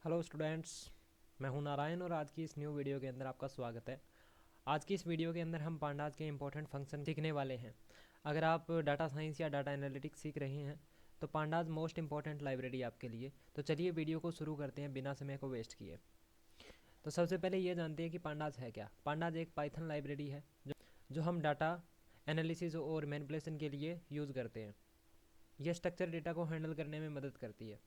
Hello students, मैं हूं नारायण और आज की इस न्यू वीडियो के अंदर आपका स्वागत है। आज की इस वीडियो के अंदर हम पांडास के इंपॉर्टेंट फंक्शन सीखने वाले हैं। अगर आप डाटा साइंस या डाटा एनालिटिक्स सीख रहे हैं तो पांडास मोस्ट इंपॉर्टेंट लाइब्रेरी आपके लिए। तो चलिए वीडियो को शुरू करते हैं बिना समय को वेस्ट किए। तो सबसे पहले ये जानते हैं कि पांडास है क्या। पांडास एक पाइथन लाइब्रेरी है जो हम डाटा एनालिसिस और मैनिपुलेशन के लिए यूज़ करते हैं। यह स्ट्रक्चर डेटा को हैंडल करने में मदद करती है।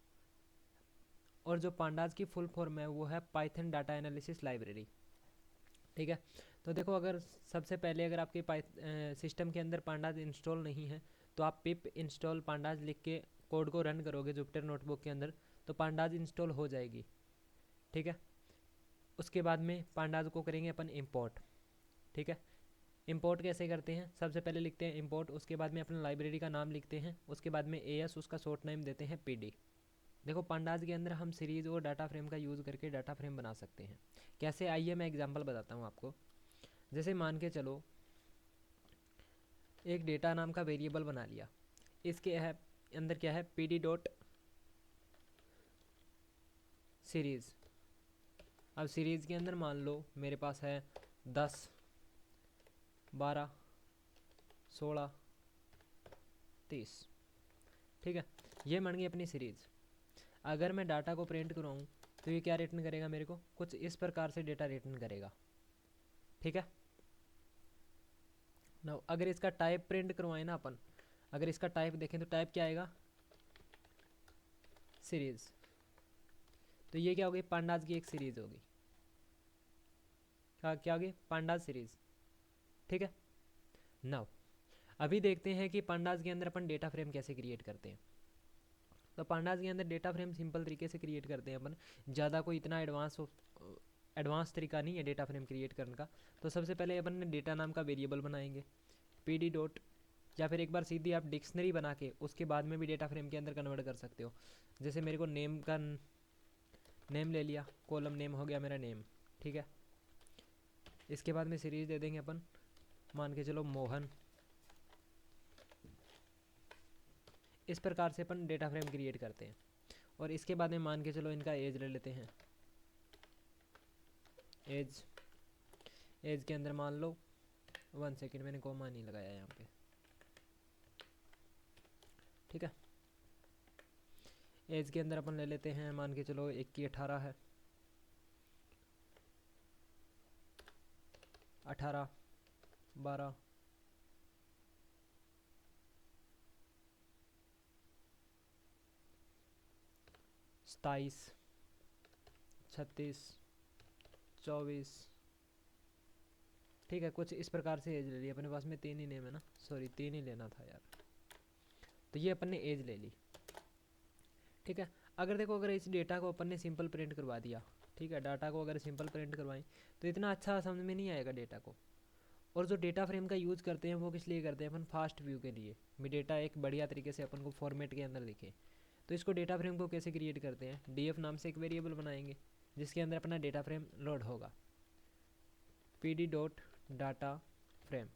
और जो पांडास की फुल फॉर्म है वो है पाइथन डाटा एनालिसिस लाइब्रेरी। ठीक है। तो देखो, अगर सबसे पहले अगर आपके सिस्टम के अंदर पांडास इंस्टॉल नहीं है तो आप पिप इंस्टॉल पांडास लिख के कोड को रन करोगे जुपिटर नोटबुक के अंदर तो पांडास इंस्टॉल हो जाएगी। ठीक है। उसके बाद में पांडास को करेंगे अपन इंपोर्ट। ठीक है। इंपोर्ट कैसे करते हैं, सबसे पहले लिखते हैं इंपोर्ट, उसके बाद में अपना लाइब्रेरी का नाम लिखते हैं, उसके बाद में एएस उसका शॉर्ट नेम देते हैं पीडी। देखो, पांडास के अंदर हम सीरीज और डाटा फ्रेम का यूज़ करके डाटा फ्रेम बना सकते हैं। कैसे, आइए मैं एग्जांपल बताता हूँ आपको। जैसे मान के चलो एक डेटा नाम का वेरिएबल बना लिया। इसके है अंदर क्या है, पी डॉट सीरीज़। अब सीरीज़ के अंदर मान लो मेरे पास है 10, 12, 16, 30। ठीक है। ये मान गई अपनी सीरीज़। अगर मैं डाटा को प्रिंट कराऊँ तो ये क्या रिटर्न करेगा, मेरे को कुछ इस प्रकार से डेटा रिटर्न करेगा। ठीक है ना। अगर इसका टाइप प्रिंट करवाएं ना अपन, अगर इसका टाइप देखें तो टाइप क्या आएगा, सीरीज़। तो ये क्या होगी, पांडास की एक सीरीज़ होगी। क्या क्या होगी, पांडास सीरीज़। ठीक है। नाउ अभी देखते हैं कि पांडास के अंदर अपन डेटा फ्रेम कैसे क्रिएट करते हैं। तो पांडास के अंदर डेटा फ्रेम सिंपल तरीके से क्रिएट करते हैं अपन। ज़्यादा कोई इतना एडवांस तरीका नहीं है डेटा फ्रेम क्रिएट करने का। तो सबसे पहले अपन ने डेटा नाम का वेरिएबल बनाएंगे पी डॉट, या फिर एक बार सीधी आप डिक्शनरी बना के उसके बाद में भी डेटा फ्रेम के अंदर कन्वर्ट कर सकते हो। जैसे मेरे को नेम का नेम ले लिया, कॉलम नेम हो गया मेरा नेम। ठीक है। इसके बाद में सीरीज दे देंगे अपन, मान के चलो मोहन। इस प्रकार से अपन डेटा फ्रेम क्रिएट करते हैं। और इसके बाद में मान के चलो इनका एज ले लेते हैं। एज एज के अंदर मान लो 1 सेकेंड, मैंने कॉमा नहीं लगाया यहाँ पे। ठीक है। एज के अंदर अपन ले लेते हैं, मान के चलो 21, 18 है, 18, 12, 27, 36, 24। ठीक है, कुछ इस प्रकार से एज ले ली। अपने पास में 3 ही नेम है ना, सॉरी 3 ही लेना था यार। तो ये अपन ने एज ले ली। ठीक है। अगर देखो, अगर इस डेटा को अपन ने सिंपल प्रिंट करवा दिया, ठीक है, डाटा को अगर सिंपल प्रिंट करवाएं तो इतना अच्छा समझ में नहीं आएगा डेटा को। और जो डेटा फ्रेम का यूज़ करते हैं वो किस लिए करते हैं, अपन फास्ट व्यू के लिए भी, डेटा एक बढ़िया तरीके से अपन को फॉर्मेट के अंदर दिखे। तो इसको डेटा फ्रेम को कैसे क्रिएट करते हैं, डीएफ नाम से एक वेरिएबल बनाएंगे जिसके अंदर अपना डेटा फ्रेम लोड होगा। P D dot data frame,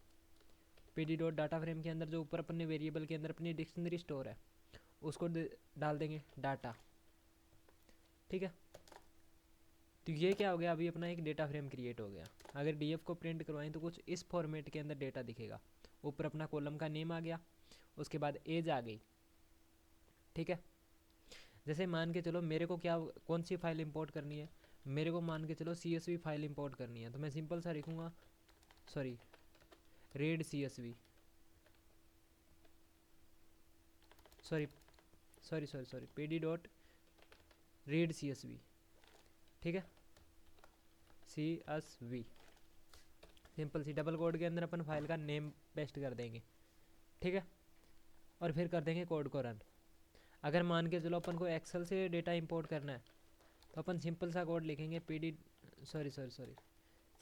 P D dot data frame के अंदर जो ऊपर अपन ने वेरिएबल के अंदर अपनी डिक्शनरी स्टोर है उसको डाल देंगे डाटा। ठीक है। तो ये क्या हो गया, अभी अपना एक डेटा फ्रेम क्रिएट हो गया। अगर डीएफ को प्रिंट करवाएं तो कुछ इस फॉर्मेट के अंदर डेटा दिखेगा। ऊपर अपना कॉलम का नेम आ गया, उसके बाद एज आ गई। ठीक है। जैसे मान के चलो मेरे को क्या, कौन सी फाइल इंपोर्ट करनी है, मेरे को मान के चलो CSV फाइल इंपोर्ट करनी है। तो मैं सिंपल सा लिखूँगा, sorry read CSV, sorry sorry sorry sorry P D dot read CSV। ठीक है, CSV सिंपल सी डबल कोड के अंदर अपन फाइल का नेम पेस्ट कर देंगे। ठीक है। और फिर कर देंगे कोड को रन। अगर मान के चलो अपन को एक्सेल से डेटा इंपोर्ट करना है तो अपन सिंपल सा कोड लिखेंगे P D, sorry sorry sorry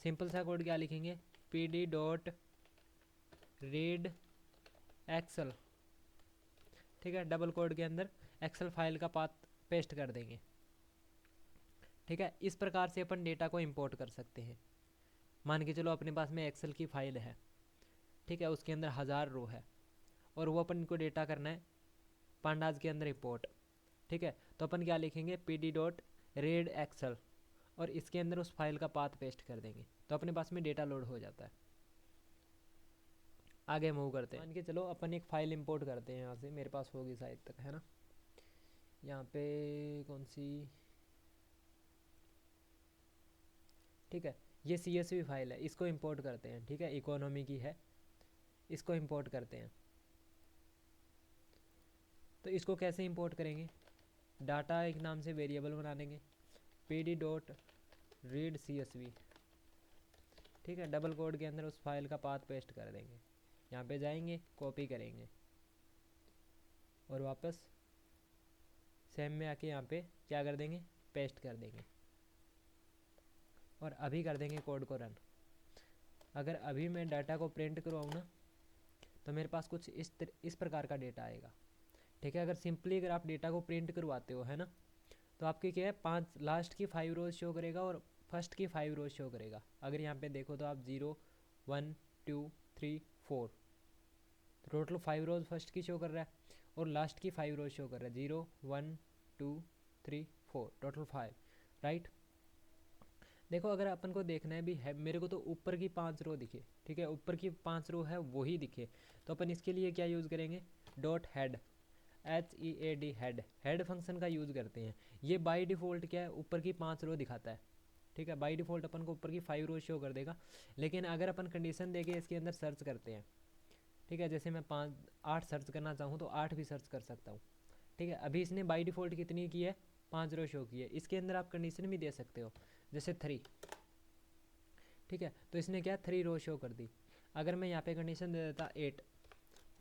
simple सा कोड क्या लिखेंगे, P D dot read Excel. ठीक है। डबल कोड के अंदर एक्सेल फाइल का पाथ पेस्ट कर देंगे। ठीक है। इस प्रकार से अपन डेटा को इंपोर्ट कर सकते हैं। मान के चलो अपने पास में एक्सेल की फाइल है, ठीक है, उसके अंदर 1000 रो है और वो अपन को डेटा करना है पांडास के अंदर इंपोर्ट। ठीक है। तो अपन क्या लिखेंगे, P D dot read Excel और इसके अंदर उस फाइल का पाथ पेस्ट कर देंगे तो अपने पास में डेटा लोड हो जाता है। आगे मूव करते हैं। मान के चलो अपन एक फ़ाइल इंपोर्ट करते हैं यहाँ से, मेरे पास होगी शायद तक, है ना। यहाँ पे कौन सी, ठीक है, ये CSV फाइल है, इसको इंपोर्ट करते हैं। ठीक है, इकोनॉमी की है, इसको इंपोर्ट करते हैं। तो इसको कैसे इंपोर्ट करेंगे, डाटा एक नाम से वेरिएबल बना देंगे, pd.read_csv। ठीक है, डबल कोड के अंदर उस फाइल का पाथ पेस्ट कर देंगे। यहाँ पे जाएंगे, कॉपी करेंगे और वापस सेम में आके यहाँ पे क्या कर देंगे, पेस्ट कर देंगे और अभी कर देंगे कोड को रन। अगर अभी मैं डाटा को प्रिंट करवाऊँ ना तो मेरे पास कुछ इस प्रकार का डेटा आएगा। ठीक है, अगर सिंपली अगर आप डेटा को प्रिंट करवाते हो, है ना, तो आपकी क्या है, 5 लास्ट की 5 रोज शो करेगा और फर्स्ट की 5 रोज शो करेगा। अगर यहाँ पे देखो तो आप 0 1 2 3 4, टोटल 5 रोज फर्स्ट की शो कर रहा है और लास्ट की 5 रोज शो कर रहा है, 0 1 2 3 4, टोटल 5, राइट। देखो अगर अपन को देखना है भी है, मेरे को तो ऊपर की 5 रो दिखे, ठीक है, ऊपर की 5 रो है वही दिखे, तो अपन इसके लिए क्या यूज़ करेंगे, dot head, HEAD, head function का यूज़ करते हैं। ये बाय डिफ़ॉल्ट क्या है, ऊपर की 5 रो दिखाता है। ठीक है, बाय डिफ़ॉल्ट अपन को ऊपर की 5 रो शो कर देगा। लेकिन अगर अपन कंडीशन देके इसके अंदर सर्च करते हैं, ठीक है, जैसे मैं 8 सर्च करना चाहूँ तो 8 भी सर्च कर सकता हूँ। ठीक है, अभी इसने बाय डिफ़ॉल्ट कितनी की है, 5 रो शो की है। इसके अंदर आप कंडीशन भी दे सकते हो, जैसे 3। ठीक है, तो इसने क्या 3 रो शो कर दी। अगर मैं यहाँ पे कंडीशन दे देता 8,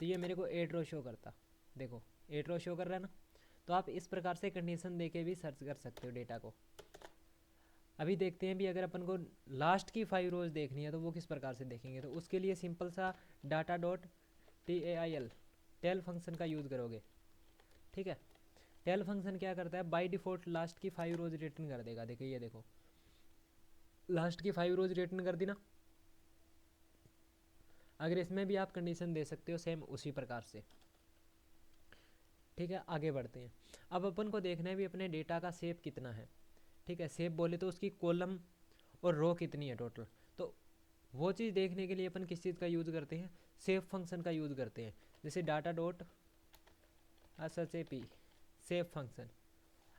तो ये मेरे को 8 रो शो करता। देखो 8 रो शो कर रहा है ना। तो आप इस प्रकार से कंडीशन दे के भी सर्च कर सकते हो डेटा को। अभी देखते हैं भी अगर अपन को लास्ट की 5 रोज देखनी है तो वो किस प्रकार से देखेंगे। तो उसके लिए सिंपल सा डाटा डॉट टेल फंक्शन का यूज़ करोगे। ठीक है, टेल फंक्शन क्या करता है, बाय डिफ़ॉल्ट लास्ट की 5 रोज रिटर्न कर देगा। देखिए ये देखो, लास्ट की 5 रोज रिटर्न कर दी ना। अगर इसमें भी आप कंडीशन दे सकते हो सेम उसी प्रकार से। ठीक है, आगे बढ़ते हैं। अब अपन को देखना है भी अपने डेटा का शेप कितना है। ठीक है, शेप बोले तो उसकी कॉलम और रो कितनी है टोटल। तो वो चीज़ देखने के लिए अपन किस चीज़ का यूज़ करते हैं, शेप फंक्शन का यूज़ करते हैं। जैसे data dot SHAP, shape function.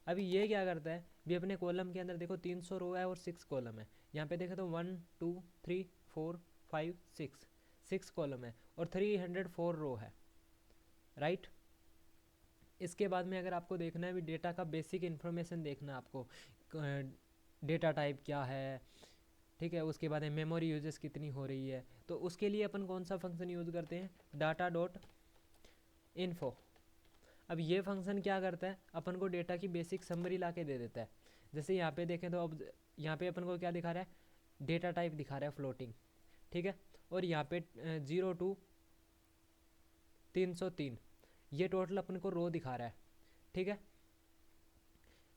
अभी ये क्या करता है भी, अपने कॉलम के अंदर देखो 300 रो है और 6 कॉलम है। यहाँ पे देखो तो 1 2 3 4 5 6 कॉलम है और 304 रो है, राइट। इसके बाद में अगर आपको देखना है भी डेटा का बेसिक इन्फॉर्मेशन देखना है आपको, डेटा टाइप क्या है, ठीक है, उसके बाद में मेमोरी यूजेस कितनी हो रही है, तो उसके लिए अपन कौन सा फंक्शन यूज़ करते हैं, डाटा डॉट इन्फो। अब ये फंक्शन क्या करता है, अपन को डेटा की बेसिक समरी ला के दे देता है। जैसे यहाँ पे देखें तो अब यहाँ पे अपन को क्या दिखा रहा है, डेटा टाइप दिखा रहा है फ्लोटिंग। ठीक है, और यहाँ पे 0 to 303 ये टोटल अपन को रो दिखा रहा है। ठीक है,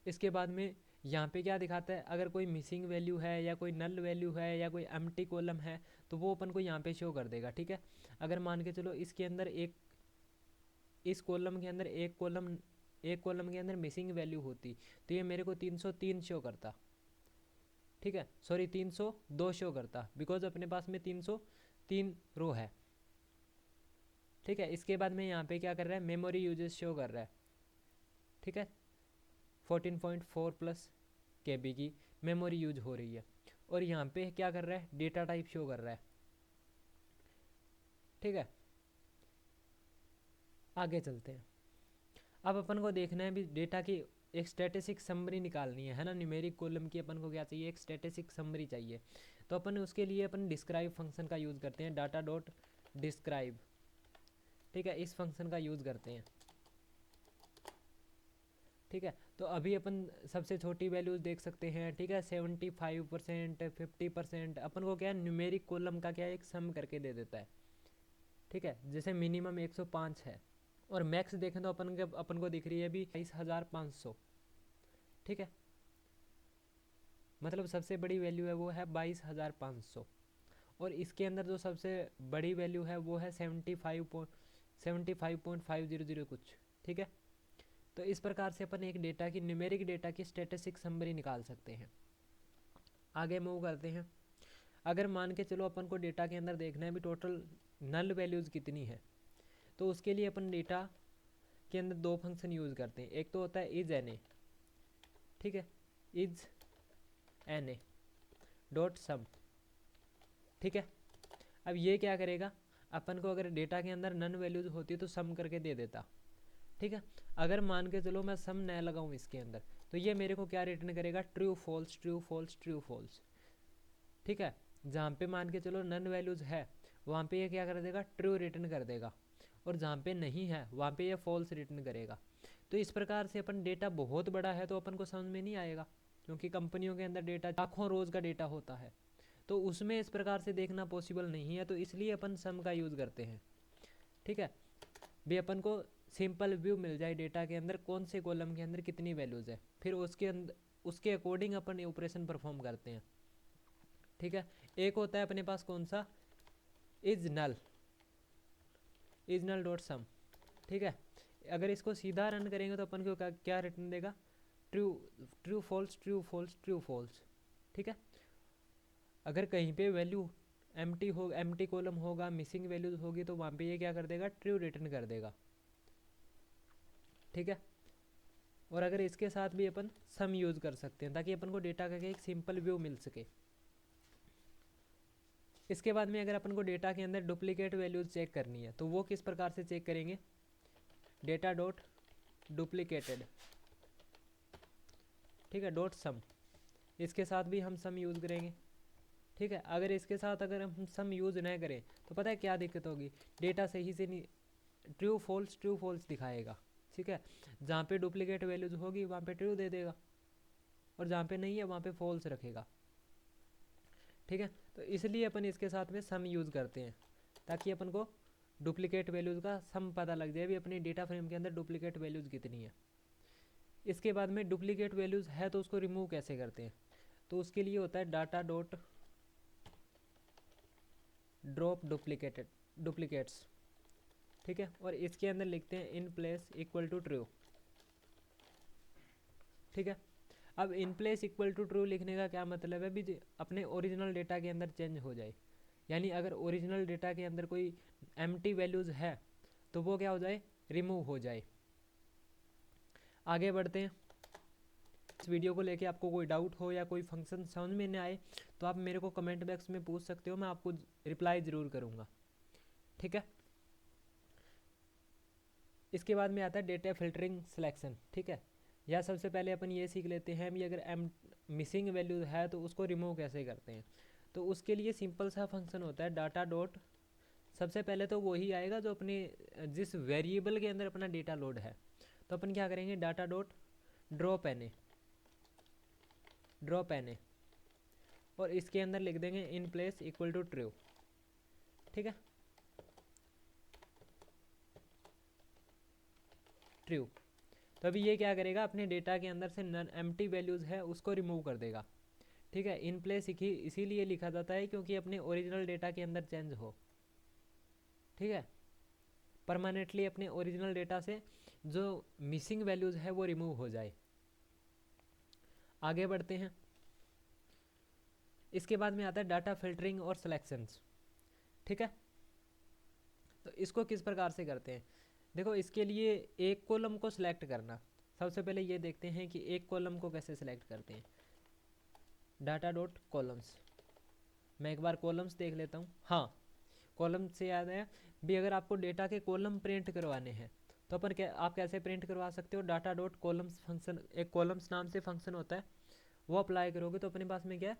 इसके बाद में यहाँ पे क्या दिखाता है, अगर कोई मिसिंग वैल्यू है या कोई नल वैल्यू है या कोई एम्प्टी कॉलम है तो वो अपन को यहाँ पे शो कर देगा। ठीक है, अगर मान के चलो इसके अंदर इस कॉलम के अंदर एक कॉलम के अंदर मिसिंग वैल्यू होती तो ये मेरे को 303 शो करता। ठीक है, सॉरी 302 शो करता, बिकॉज अपने पास में 303 रो है। ठीक है, इसके बाद में यहाँ पे क्या कर रहा है, मेमोरी यूजेस शो कर रहा है। ठीक है, 14.4 प्लस KB की मेमोरी यूज हो रही है और यहाँ पे क्या कर रहा है, डेटा टाइप शो कर रहा है। ठीक है, आगे चलते हैं। अब अपन को देखना है भी डेटा की एक स्टैटिस्टिक समरी निकालनी है ना। न्यूमेरिक कॉलम की अपन को क्या चाहिए, एक स्टैटिस्टिक समरी चाहिए। तो अपन उसके लिए अपन डिस्क्राइब फंक्शन का यूज़ करते हैं, डाटा डॉट डिस्क्राइब। ठीक है, इस फंक्शन का यूज़ करते हैं। ठीक है, तो अभी अपन सबसे छोटी वैल्यूज देख सकते हैं। ठीक है, 75%, 50%, अपन को क्या है, न्यूमेरिक कॉलम का क्या है, एक सम करके दे देता है। ठीक है, जैसे मिनिमम 105 है और मैक्स देखें तो अपन को दिख रही है अभी 22,500। ठीक है, मतलब सबसे बड़ी वैल्यू है वो है 22,500 और इसके अंदर जो सबसे बड़ी वैल्यू है वो है 75.500 कुछ। ठीक है, तो इस प्रकार से अपन एक डेटा की न्यूमेरिक डेटा की स्टैटिस्टिक समरी निकाल सकते हैं। आगे मूव करते हैं। अगर मान के चलो अपन को डेटा के अंदर देखना है भी टोटल नल वैल्यूज़ कितनी है, तो उसके लिए अपन डेटा के अंदर दो फंक्शन यूज़ करते हैं। एक तो होता है इज एन ए, ठीक है, इज एन ए डॉट सम, ठीक है। अब ये क्या करेगा, अपन को अगर डेटा के अंदर नन वैल्यूज होती तो सम करके दे देता, ठीक है। अगर मान के चलो मैं सम न लगाऊं इसके अंदर, तो ये मेरे को क्या रिटर्न करेगा, true false true false true false, ठीक है। जहाँ पे मान के चलो नन वैल्यूज है वहाँ पे ये क्या कर देगा, ट्रू रिटर्न कर देगा, और जहाँ पे नहीं है वहाँ पे ये फॉल्स रिटर्न करेगा। तो इस प्रकार से अपन डेटा बहुत बड़ा है तो अपन को समझ में नहीं आएगा, क्योंकि कंपनियों के अंदर डेटा लाखों रोज़ का डेटा होता है, तो उसमें इस प्रकार से देखना पॉसिबल नहीं है, तो इसलिए अपन सम का यूज़ करते हैं, ठीक है। भी अपन को सिंपल व्यू मिल जाए डेटा के अंदर कौन से कॉलम के अंदर कितनी वैल्यूज़ है, फिर उसके अंदर उसके अकॉर्डिंग अपन ऑपरेशन परफॉर्म करते हैं, ठीक है। एक होता है अपने पास कौन सा, इज नल डॉट सम, ठीक है। अगर इसको सीधा रन करेंगे तो अपन को क्या रिटर्न देगा, true true false true false true false, ठीक है। अगर कहीं पे वैल्यू एम्प्टी कॉलम होगा, मिसिंग वैल्यूज होगी, तो वहाँ पे ये क्या कर देगा, ट्रू रिटर्न कर देगा, ठीक है। और अगर इसके साथ भी अपन सम यूज़ कर सकते हैं ताकि अपन को डेटा का एक सिंपल व्यू मिल सके। इसके बाद में अगर अपन को डेटा के अंदर डुप्लीकेट वैल्यूज चेक करनी है तो वो किस प्रकार से चेक करेंगे, डेटा डॉट डुप्लीकेटेड, ठीक है, डॉट सम, इसके साथ भी हम सम यूज़ करेंगे, ठीक है। अगर इसके साथ अगर हम सम यूज़ न करें तो पता है क्या दिक्कत होगी, डेटा सही से नहीं ट्रू फॉल्स दिखाएगा, ठीक है। जहाँ पे डुप्लीकेट वैल्यूज होगी वहाँ पे ट्रू दे देगा, और जहाँ पे नहीं है वहाँ पे फॉल्स रखेगा, ठीक है। तो इसलिए अपन इसके साथ में सम यूज़ करते हैं ताकि अपन को डुप्लीकेट वैल्यूज़ का सम पता लग जाए भी अपनी डेटा फ्रेम के अंदर डुप्लीकेट वैल्यूज़ कितनी है। इसके बाद में डुप्लीकेट वैल्यूज़ है तो उसको रिमूव कैसे करते हैं, तो उसके लिए होता है डाटा डॉट ड्रॉप डुप्लीकेट्स, ठीक है। और इसके अंदर लिखते हैं in place equal to true, ठीक है। अब in place equal to true लिखने का क्या मतलब है भी, अपने ओरिजिनल डेटा के अंदर चेंज हो जाए, यानी अगर ओरिजिनल डेटा के अंदर कोई एम्प्टी वैल्यूज़ है तो वो क्या हो जाए, रिमूव हो जाए। आगे बढ़ते हैं। इस वीडियो को लेके आपको कोई डाउट हो या कोई फंक्शन समझ में न आए तो आप मेरे को कमेंट बॉक्स में पूछ सकते हो, मैं आपको रिप्लाई ज़रूर करूँगा, ठीक है। इसके बाद में आता है डेटा फिल्टरिंग सिलेक्शन, ठीक है। या सबसे पहले अपन ये सीख लेते हैं भी अगर मिसिंग वैल्यू है तो उसको रिमूव कैसे करते हैं। तो उसके लिए सिंपल सा फंक्शन होता है डाटा डॉट, सबसे पहले तो वही आएगा जो अपने जिस वेरिएबल के अंदर अपना डेटा लोड है, तो अपन क्या करेंगे, data dot drop N A, और इसके अंदर लिख देंगे in place equal to true, ठीक है, ट्रू। तो अभी ये क्या करेगा, अपने डेटा के अंदर से नन एम्प्टी वैल्यूज़ है उसको रिमूव कर देगा, ठीक है। इन प्लेस इसीलिए लिखा जाता है क्योंकि अपने ओरिजिनल डेटा के अंदर चेंज हो, ठीक है। परमानेंटली अपने ओरिजिनल डेटा से जो मिसिंग वैल्यूज़ है वो रिमूव हो जाए। आगे बढ़ते हैं। इसके बाद में आता है डाटा फिल्टरिंग और सिलेक्शंस, ठीक है। तो इसको किस प्रकार से करते हैं, देखो इसके लिए एक कॉलम को सिलेक्ट करना, सबसे पहले ये देखते हैं कि एक कॉलम को कैसे सिलेक्ट करते हैं, डाटा डॉट कॉलम्स। मैं एक बार कॉलम्स देख लेता हूँ। हाँ, कॉलम से याद है भी अगर आपको डेटा के कॉलम प्रिंट करवाने हैं तो अपन आप कैसे प्रिंट करवा सकते हो, डाटा डॉट कॉलम्स फंक्शन, एक कॉलम्स नाम से फंक्शन होता है, वो अप्लाई करोगे तो अपने पास में क्या है,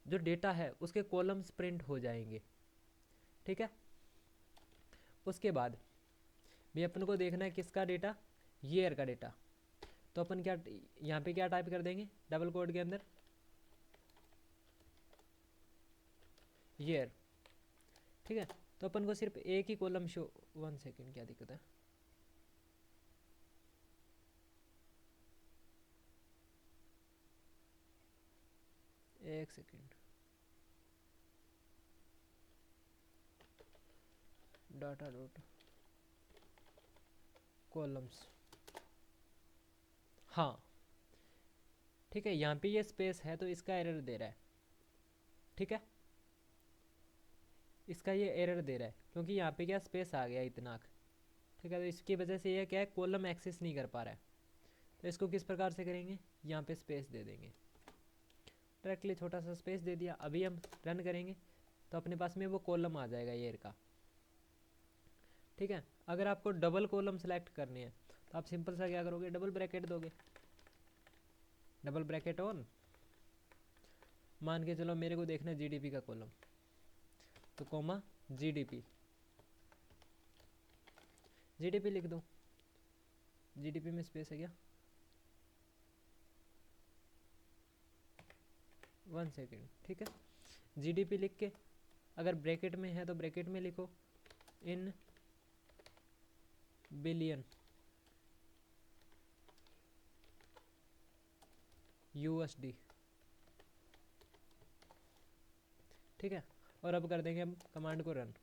जो डेटा है उसके कॉलम्स प्रिंट हो जाएंगे, ठीक है। उसके बाद भी अपन को देखना है किसका डेटा, ईयर का डेटा, तो अपन क्या यहाँ पे क्या टाइप कर देंगे डबल कोड के अंदर, ईयर, ठीक है। तो अपन को सिर्फ एक ही कॉलम शो, 1 सेकेंड क्या दिक्कत है, एक सेकेंड, डाटा डॉट कॉलम्स, हाँ ठीक है, यहाँ पे ये स्पेस है तो इसका एरर दे रहा है। ठीक है, इसका ये एरर दे रहा है क्योंकि यहाँ पे क्या स्पेस आ गया इतना। ठीक है, तो इसकी वजह से ये क्या है, कॉलम एक्सेस नहीं कर पा रहा है। तो इसको किस प्रकार से करेंगे, यहाँ पे स्पेस दे देंगे, डायरेक्टली छोटा सा स्पेस दे दिया। अभी हम रन करेंगे तो अपने पास में वो कॉलम आ जाएगा ईयर का। ठीक है, अगर आपको डबल कॉलम सेलेक्ट करनी है तो आप सिंपल सा क्या करोगे, डबल ब्रैकेट दोगे, डबल ब्रैकेट ऑन, मान के चलो मेरे को देखना है जीडीपी का कॉलम, तो कोमा जीडीपी, जीडीपी लिख दो। जीडीपी में स्पेस है क्या, 1 सेकेंड। ठीक है, जीडीपी लिख के अगर ब्रैकेट में है तो ब्रैकेट में लिखो इन बिलियन यूएसडी। ठीक है, और अब कर देंगे हम कमांड को रन,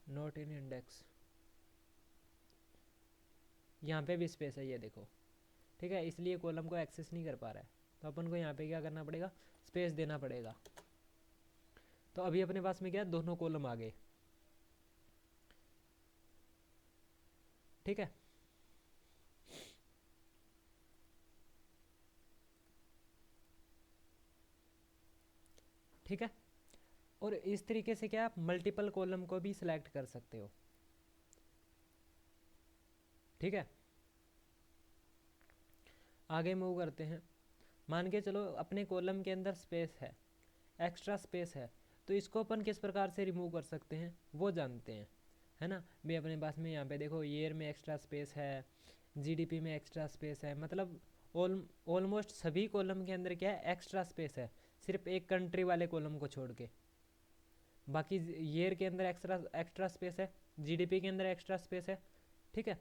नॉट इन इंडेक्स, यहाँ पे भी स्पेस है ये देखो। ठीक है, इसलिए कॉलम को एक्सेस नहीं कर पा रहा है, तो अपन को यहाँ पे क्या करना पड़ेगा, स्पेस देना पड़ेगा। तो अभी अपने पास में क्या है, दोनों कॉलम आ गए। ठीक है, ठीक है, और इस तरीके से क्या आप मल्टीपल कॉलम को भी सिलेक्ट कर सकते हो। ठीक है, आगे मूव करते हैं। मान के चलो अपने कॉलम के अंदर स्पेस है, एक्स्ट्रा स्पेस है, तो इसको अपन किस प्रकार से रिमूव कर सकते हैं वो जानते हैं, है ना। भी अपने पास में यहाँ पे देखो ईयर में एक्स्ट्रा स्पेस है, जीडीपी में एक्स्ट्रा स्पेस है, मतलब ऑलमोस्ट सभी कॉलम के अंदर क्या है, एक्स्ट्रा स्पेस है, सिर्फ एक कंट्री वाले कॉलम को छोड़ के। बाकी ईयर के अंदर एक्स्ट्रा एक्स्ट्रा स्पेस है, जीडीपी के अंदर एक्स्ट्रा स्पेस है। ठीक है,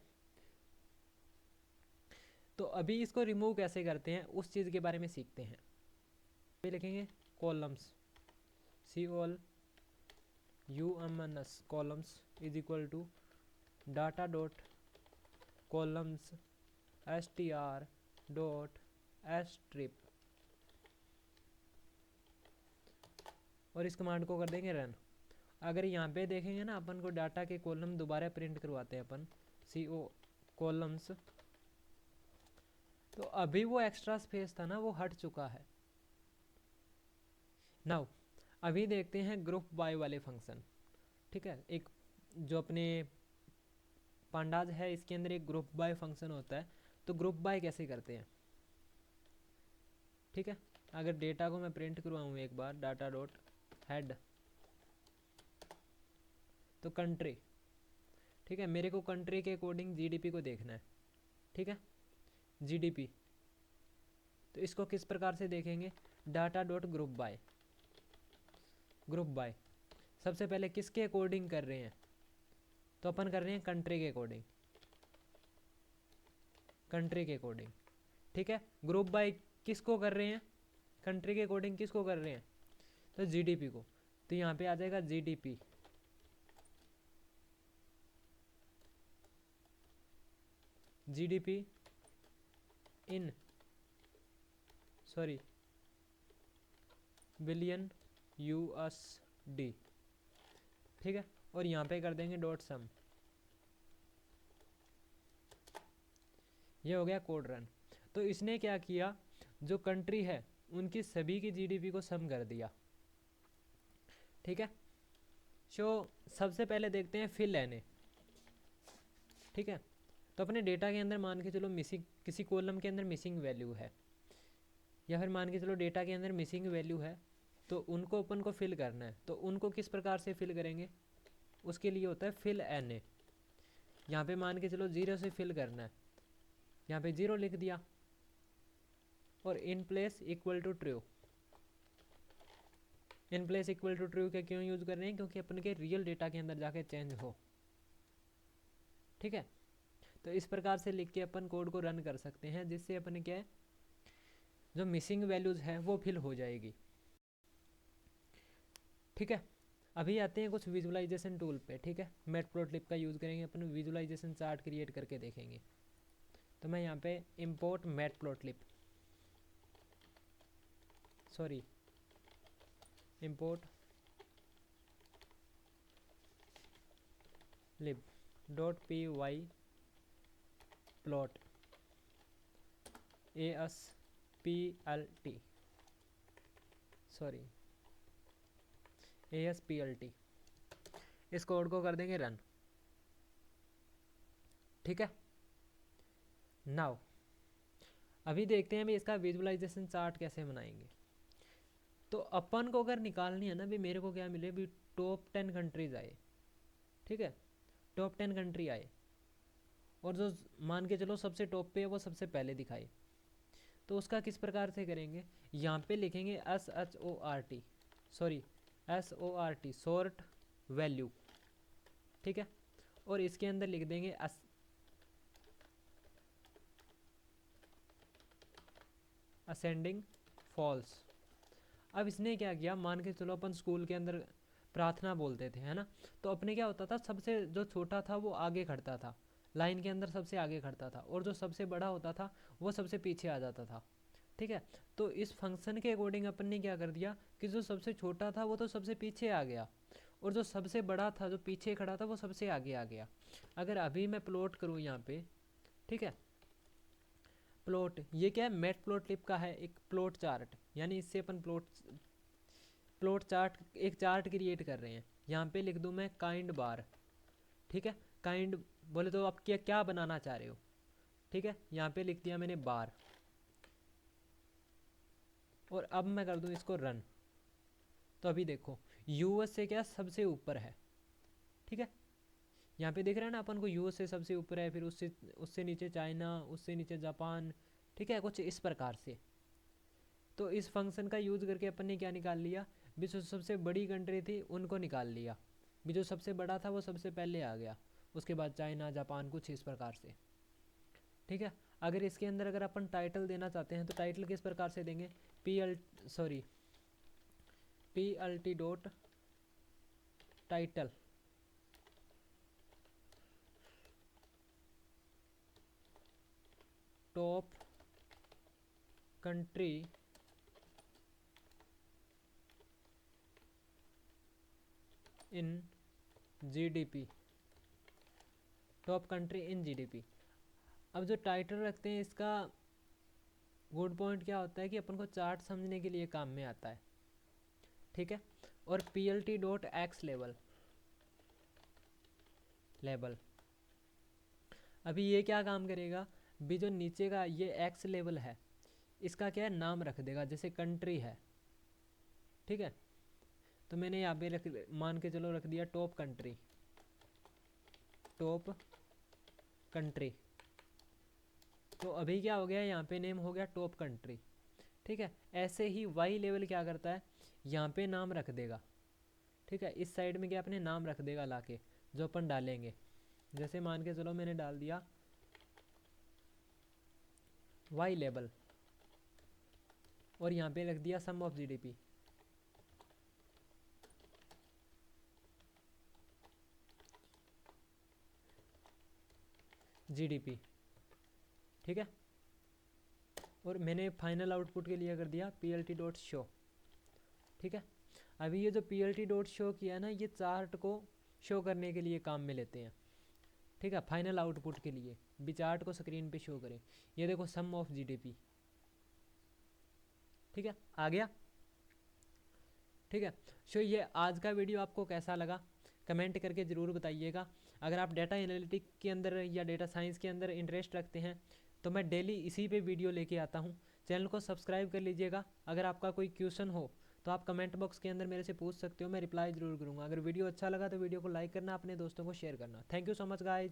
तो अभी इसको रिमूव कैसे करते हैं उस चीज़ के बारे में सीखते हैं। अभी लिखेंगे columns, COLUMNS columns is equal to data dot columns STR dot strip, और इस कमांड को कर देंगे रन। अगर यहाँ पे देखेंगे ना, अपन को डाटा के कॉलम दोबारा प्रिंट करवाते हैं अपन, CO कॉलम्स, तो अभी वो एक्स्ट्रा स्पेस था ना वो हट चुका है। नाउ अभी देखते हैं ग्रुप बाय वाले फंक्शन। ठीक है, एक जो अपने पांडाज है इसके अंदर एक ग्रुप बाय फंक्शन होता है, तो ग्रुप बाय कैसे करते हैं। ठीक है, अगर डेटा को मैं प्रिंट करवाऊँ एक बार, डाटा डॉट हेड, तो कंट्री, ठीक है, मेरे को कंट्री के अकॉर्डिंग जीडीपी को देखना है। ठीक है, जीडीपी, तो इसको किस प्रकार से देखेंगे, data dot group by, group by सबसे पहले किसके अकॉर्डिंग कर रहे हैं, तो अपन कर रहे हैं कंट्री के अकॉर्डिंग, कंट्री के अकॉर्डिंग। ठीक है, ग्रुप बाय किसको कर रहे हैं, कंट्री के अकॉर्डिंग किसको कर रहे हैं, तो जीडीपी को, तो यहाँ पे आ जाएगा GDP, GDP in sorry billion USD. ठीक है, और यहाँ पे कर देंगे डॉट सम, ये हो गया कोड रन। तो इसने क्या किया, जो कंट्री है उनकी सभी की जीडीपी को सम कर दिया। ठीक है, सो सबसे पहले देखते हैं फिल एन ए। ठीक है, तो अपने डेटा के अंदर मान के चलो मिसिंग, किसी कॉलम के अंदर मिसिंग वैल्यू है, या फिर मान के चलो डेटा के अंदर मिसिंग वैल्यू है, तो उनको अपन को फिल करना है। तो उनको किस प्रकार से फिल करेंगे, उसके लिए होता है फिल एन ए। यहाँ पे मान के चलो 0 से फिल करना है, यहाँ पे 0 लिख दिया, और in place equal to true, in place equal to true के क्यों यूज कर रहे हैं, क्योंकि अपन के रियल डेटा के अंदर जाके चेंज हो। ठीक है, तो इस प्रकार से लिख के अपन कोड को रन कर सकते हैं, जिससे अपन क्या है, जो मिसिंग वैल्यूज है वो फिल हो जाएगी। ठीक है, अभी आते हैं कुछ विजुअलाइजेशन टूल पे, ठीक है। मैटप्लॉटलिब का यूज़ करेंगे अपन, विजुअलाइजेशन चार्ट क्रिएट करके देखेंगे। तो मैं यहाँ पे import matplotlib, sorry import lib dot p y plot ASPLT, sorry ASPLT, इस कोड को कर देंगे रन, ठीक है। नाउ अभी देखते हैं भी इसका विजुअलाइजेशन चार्ट कैसे बनाएंगे। तो अपन को अगर निकालनी है ना भी, मेरे को क्या मिले भी, टॉप 10 कंट्रीज आए, ठीक है। टॉप 10 कंट्री आए और जो मान के चलो सबसे टॉप पे है वो सबसे पहले दिखाए। तो उसका किस प्रकार से करेंगे, यहाँ पे लिखेंगे SHORT, sorry SORT, short value, ठीक है। और इसके अंदर लिख देंगे असेंडिंग फॉल्स। अब इसने क्या किया, मान के चलो अपन स्कूल के अंदर प्रार्थना बोलते थे, है ना। तो अपने क्या होता था, सबसे जो छोटा था वो आगे खड़ता था, लाइन के अंदर सबसे आगे खड़ता था, और जो सबसे बड़ा होता था वो सबसे पीछे आ जाता था, ठीक है। तो इस फंक्शन के अकॉर्डिंग अपन ने क्या कर दिया कि जो सबसे छोटा था वो तो सबसे पीछे आ गया, और जो सबसे बड़ा था जो पीछे खड़ा था वो सबसे आगे आ गया। अगर अभी मैं प्लॉट करूँ यहाँ पे, ठीक है, प्लॉट, ये क्या है, मैट प्लॉट लिप का है एक प्लॉट चार्ट, यानी इससे अपन प्लॉट चार्ट, एक चार्ट क्रिएट कर रहे हैं। यहाँ पे लिख दूँ मैं काइंड बार, ठीक है। काइंड बोले तो आप क्या क्या बनाना चाह रहे हो, ठीक है। यहाँ पे लिख दिया मैंने बार, और अब मैं कर दूँ इसको रन। तो अभी देखो यूएस से क्या सबसे ऊपर है, ठीक है। यहाँ पे देख रहे हैं ना अपन को, यूएस से सबसे ऊपर है, फिर उससे उससे नीचे चाइना, उससे नीचे जापान, ठीक है, कुछ इस प्रकार से। तो इस फंक्शन का यूज़ करके अपन ने क्या निकाल लिया, भी जो सबसे बड़ी कंट्री थी उनको निकाल लिया, भी जो सबसे बड़ा था वो सबसे पहले आ गया, उसके बाद चाइना, जापान, कुछ इस प्रकार से, ठीक है। अगर इसके अंदर अगर अपन टाइटल देना चाहते हैं तो टाइटल किस प्रकार से देंगे, PLT dot title, top country in GDP, top country in GDP। अब जो टाइटल रखते हैं इसका गुड पॉइंट क्या होता है कि अपन को चार्ट समझने के लिए काम में आता है, ठीक है। और PLT डॉट एक्स लेबल, अभी ये क्या काम करेगा, भी जो नीचे का ये एक्स लेवल है इसका क्या है नाम रख देगा, जैसे कंट्री है, ठीक है। तो मैंने यहाँ पे रख, मान के चलो रख दिया टॉप कंट्री, टॉप कंट्री। तो अभी क्या हो गया, यहाँ पे नेम हो गया टॉप कंट्री, ठीक है। ऐसे ही वाई लेवल क्या करता है, यहाँ पे नाम रख देगा, ठीक है। इस साइड में क्या अपने नाम रख देगा लाके, जो अपन डालेंगे। जैसे मान के चलो मैंने डाल दिया वाई लेवल, और यहाँ पे रख दिया सम ऑफ जीडीपी, ठीक है। और मैंने फाइनल आउटपुट के लिए कर दिया PLT डॉट शो, ठीक है। अभी ये जो PLT डॉट शो किया ना, ये चार्ट को शो करने के लिए काम में लेते हैं, ठीक है। फाइनल आउटपुट के लिए भी चार्ट को स्क्रीन पे शो करें। ये देखो सम ऑफ GDP, ठीक है, आ गया, ठीक है। सो ये आज का वीडियो आपको कैसा लगा कमेंट करके ज़रूर बताइएगा। अगर आप डेटा एनालिटिक के अंदर या डेटा साइंस के अंदर इंटरेस्ट रखते हैं तो मैं डेली इसी पे वीडियो लेके आता हूँ। चैनल को सब्सक्राइब कर लीजिएगा। अगर आपका कोई क्वेश्चन हो तो आप कमेंट बॉक्स के अंदर मेरे से पूछ सकते हो, मैं रिप्लाई ज़रूर करूँगा। अगर वीडियो अच्छा लगा तो वीडियो को लाइक करना, अपने दोस्तों को शेयर करना। Thank you so much guys.